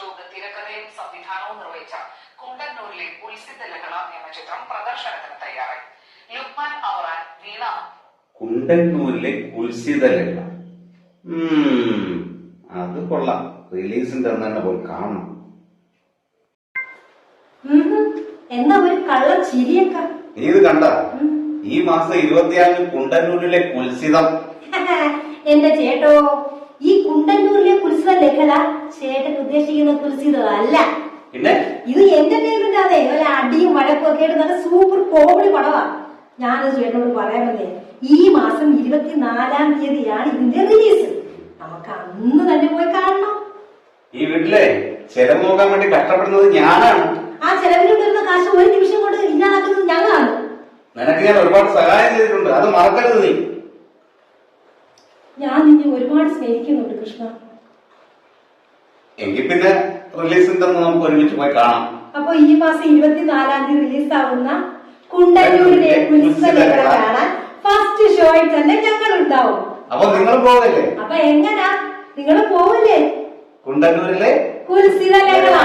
അശോക് തിരക്കഥയും സംവിധാനവും നിർവഹിച്ച കുണ്ടന്നൂരിലെ ഉത്സിത ലഹള എന്ന ചിത്രം പ്രദർശനത്തിന് തയ്യാറായി. ലുക്മാൻ അവറാൻ, വീണ. കുണ്ടന്നൂരിലെ ഉത്സിത ലഹള, അത് കൊള്ളാം. റിലീസിന്റെ അന്ന് തന്നെ പോയി കാണണം. എന്താ ഒരു കള്ള ചിരിയൊക്കെ? നീ ഇത് കണ്ട? ഈ മാസം 26-ന് കുണ്ടന്നൂരിലെ കുൽസിതം. എന്റെ ചേട്ടോ, ഈ കുണ്ടന്നൂരിലെ കുൽസിത ലഹള ചേട്ടൻ ഉദ്ദേശിക്കുന്ന കുൽസിതമല്ല. പിന്നെ ഇത് എന്റർടൈൻമെന്റ് ആണ്. ഒരു അടിയും വഴക്കും ഒക്കെ ആയിട്ട് നല്ല സൂപ്പർ കോമഡി പടവാ. ഞാനത് ചേട്ടനോട് പറയാൻ വന്നേ, ഈ മാസം 24-ാം തീയതിയാണ് ഇതിന്റെ റിലീസ്. നമുക്ക് അന്ന് തന്നെ പോയി കാണണം. ഈ വീട്ടിലെ ചെലവ് നോക്കാൻ വേണ്ടി കഷ്ടപ്പെടുന്നത് ഞാനാണ്. ആ ചെലവിൽ വരുന്ന കാശ് ഒരു നിമിഷം കൊണ്ട് ഇല്ലാതാക്കുന്നത് ഞങ്ങളാണ്. നിനക്ക് ഞാൻ ഒരുപാട് സഹായം ചെയ്തിട്ടുണ്ട്, അത് മറക്കരുത് നീ. ഞാൻ നിന്നെ ഒരുപാട് സ്നേഹിക്കുന്നുണ്ട് കൃഷ്ണ. എങ്കിൽ പിന്നെ റിലീസിന്റെ അന്ന് നമുക്ക് ഒരുമിച്ച് പോയി കാണാം. അപ്പൊ ഈ മാസം 24-ാം തീയതി റിലീസാവുന്ന കുണ്ടന്നൂരിലെ കുൽസിത ലഹള കാണാൻ ഫസ്റ്റ് ഷോയിൽ തന്നെ ഞങ്ങൾ ഉണ്ടാവും. അപ്പൊ നിങ്ങൾ പോകല്ലേ? അപ്പൊ എങ്ങനാ നിങ്ങൾ പോവില്ലേ? കുണ്ടന്നൂരിലെ കുൽസിത ലഹള.